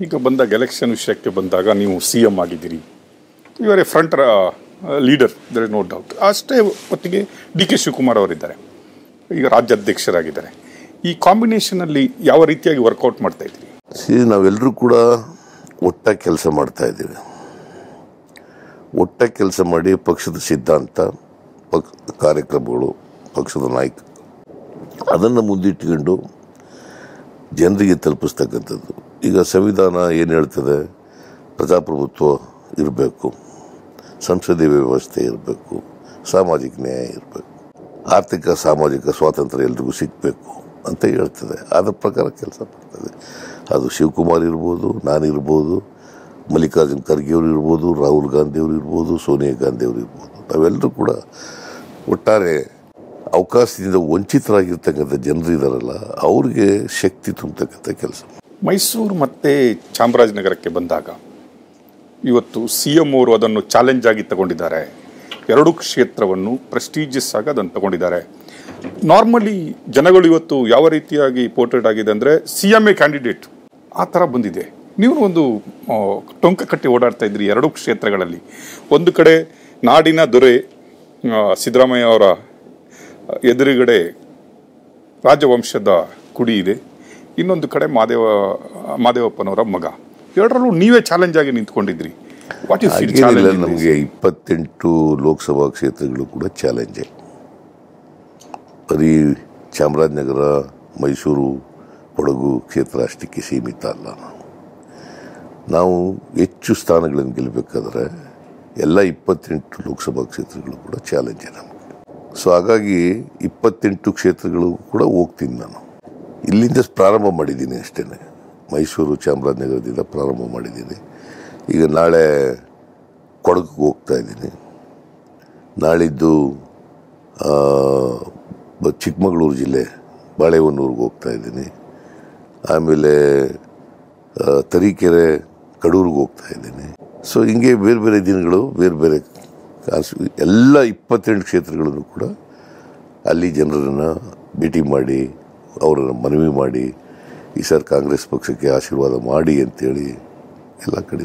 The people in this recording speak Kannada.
ಈಗ ಬಂದಾಗ ಎಲೆಕ್ಷನ್ ವಿಷಯಕ್ಕೆ ಬಂದಾಗ ನೀವು CM ಆಗಿದ್ದೀರಿ, you are a front leader, there is no doubt. ಅಷ್ಟೇ ಹೊತ್ತಿಗೆ DK ಶಿವಕುಮಾರ್ ಅವರಿದ್ದಾರೆ, ಈಗ ರಾಜ್ಯಾಧ್ಯಕ್ಷರಾಗಿದ್ದಾರೆ. ಈ ಕಾಂಬಿನೇಷನಲ್ಲಿ ಯಾವ ರೀತಿಯಾಗಿ ವರ್ಕೌಟ್ ಮಾಡ್ತಾ ಇದ್ದೀರಿ? ನಾವೆಲ್ಲರೂ ಕೂಡ ಒಟ್ಟಾಗಿ ಕೆಲಸ ಮಾಡ್ತಾ ಇದ್ದೀವಿ. ಒಟ್ಟಾಗಿ ಕೆಲಸ ಮಾಡಿ ಪಕ್ಷದ ಸಿದ್ಧಾಂತ, ಕಾರ್ಯಕ್ರಮಗಳು, ಪಕ್ಷದ ನಾಯಕ ಅದನ್ನು ಮುಂದಿಟ್ಟುಕೊಂಡು ಜನರಿಗೆ ತಲುಪಿಸ್ತಕ್ಕಂಥದ್ದು. ಈಗ ಸಂವಿಧಾನ ಏನು ಹೇಳ್ತದೆ, ಪ್ರಜಾಪ್ರಭುತ್ವ ಇರಬೇಕು, ಸಂಸದೀಯ ವ್ಯವಸ್ಥೆ ಇರಬೇಕು, ಸಾಮಾಜಿಕ ನ್ಯಾಯ ಇರಬೇಕು, ಆರ್ಥಿಕ ಸಾಮಾಜಿಕ ಸ್ವಾತಂತ್ರ್ಯ ಎಲ್ರಿಗೂ ಸಿಗಬೇಕು ಅಂತ ಹೇಳ್ತದೆ. ಅದರ ಪ್ರಕಾರ ಕೆಲಸ ಮಾಡ್ತದೆ. ಅದು ಶಿವಕುಮಾರ್ ಇರ್ಬೋದು, ನಾನಿರ್ಬೋದು, ಮಲ್ಲಿಕಾರ್ಜುನ್ ಖರ್ಗೆ ಅವರು ಇರ್ಬೋದು, ರಾಹುಲ್ ಗಾಂಧಿ ಅವರು ಇರ್ಬೋದು, ಸೋನಿಯಾ ಗಾಂಧಿ ಅವರು ಇರ್ಬೋದು. ನಾವೆಲ್ಲರೂ ಕೂಡ ಒಟ್ಟಾರೆ ಅವಕಾಶದಿಂದ ವಂಚಿತರಾಗಿರ್ತಕ್ಕಂಥ ಜನರು ಇದ್ದಾರಲ್ಲ, ಅವ್ರಿಗೆ ಶಕ್ತಿ ತುಂಬತಕ್ಕಂಥ ಕೆಲಸ. ಮೈಸೂರು ಮತ್ತು ಚಾಮರಾಜನಗರಕ್ಕೆ ಬಂದಾಗ ಇವತ್ತು CM ಅವರು ಅದನ್ನು ಚಾಲೆಂಜ್ ಆಗಿ ತಗೊಂಡಿದ್ದಾರೆ. ಎರಡೂ ಕ್ಷೇತ್ರವನ್ನು ಪ್ರೆಸ್ಟೀಜಿಯಸ್ ಆಗಿ ಅದನ್ನು ತಗೊಂಡಿದ್ದಾರೆ. ನಾರ್ಮಲಿ ಜನಗಳು ಇವತ್ತು ಯಾವ ರೀತಿಯಾಗಿ ಪೋರ್ಟ್ರೇಟ್ ಆಗಿದೆ ಅಂದರೆ CM ಕ್ಯಾಂಡಿಡೇಟ್ ಆ ಥರ ಬಂದಿದೆ. ನೀವು ಒಂದು ಟೊಂಕ ಕಟ್ಟಿ ಓಡಾಡ್ತಾ ಇದ್ರಿ ಎರಡೂ ಕ್ಷೇತ್ರಗಳಲ್ಲಿ. ಒಂದು ಕಡೆ ನಾಡಿನ ದೊರೆ ಸಿದ್ದರಾಮಯ್ಯ ಅವರ ಎದುರುಗಡೆ ರಾಜವಂಶದ ಕುಡಿ ಇದೆ, ಇನ್ನೊಂದು ಕಡೆ ಮಾದೇವಪ್ಪನವರ ಮಗ. ಎರಡರಲ್ಲೂ ನೀವೇ ಚಾಲೆಂಜ್ ಆಗಿ ನಿಂತ್ಕೊಂಡಿದ್ರಿ. What you feel challenge? ನಮಗೆ 28 ಲೋಕಸಭಾ ಕ್ಷೇತ್ರಗಳು ಕೂಡ ಚಾಲೆಂಜೇ. ಬರೀ ಚಾಮರಾಜನಗರ, ಮೈಸೂರು, ಕೊಡಗು ಕ್ಷೇತ್ರ ಅಷ್ಟಕ್ಕೆ ಸೀಮಿತ ಅಲ್ಲ. ನಾವು ಹೆಚ್ಚು ಸ್ಥಾನಗಳನ್ನು ಗೆಲ್ಲಬೇಕಾದ್ರೆ ಎಲ್ಲ 28 ಲೋಕಸಭಾ ಕ್ಷೇತ್ರಗಳು ಕೂಡ ಚಾಲೆಂಜೇ ನಮಗೆ. ಸೊ ಹಾಗಾಗಿ 28 ಕ್ಷೇತ್ರಗಳು ಕೂಡ ಹೋಗ್ತೀನಿ. ನಾನು ಇಲ್ಲಿಂದ ಪ್ರಾರಂಭ ಮಾಡಿದ್ದೀನಿ ಅಷ್ಟೇ. ಮೈಸೂರು, ಚಾಮರಾಜನಗರದಿಂದ ಪ್ರಾರಂಭ ಮಾಡಿದ್ದೀನಿ. ಈಗ ನಾಳೆ ಕೊಡಗಿಗೆ ಹೋಗ್ತಾ ಇದ್ದೀನಿ. ನಾಳಿದ್ದು ಚಿಕ್ಕಮಗಳೂರು ಜಿಲ್ಲೆ ಬಾಳೆಹೊನ್ನೂರಿಗೆ ಹೋಗ್ತಾ ಇದ್ದೀನಿ. ಆಮೇಲೆ ತರೀಕೆರೆ, ಕಡೂರಿಗೆ ಹೋಗ್ತಾ ಇದ್ದೀನಿ. ಸೊ ಹಿಂಗೆ ಬೇರೆ ಬೇರೆ ದಿನಗಳು ಬೇರೆ ಬೇರೆ ಎಲ್ಲ 28 ಕ್ಷೇತ್ರಗಳನ್ನು ಕೂಡ ಅಲ್ಲಿ ಜನರನ್ನು ಭೇಟಿ ಮಾಡಿ ಅವರನ್ನು ಮನವಿ ಮಾಡಿ ಈ ಸರ್ ಕಾಂಗ್ರೆಸ್ ಪಕ್ಷಕ್ಕೆ ಆಶೀರ್ವಾದ ಮಾಡಿ ಅಂತೇಳಿ ಎಲ್ಲ ಕಡೆ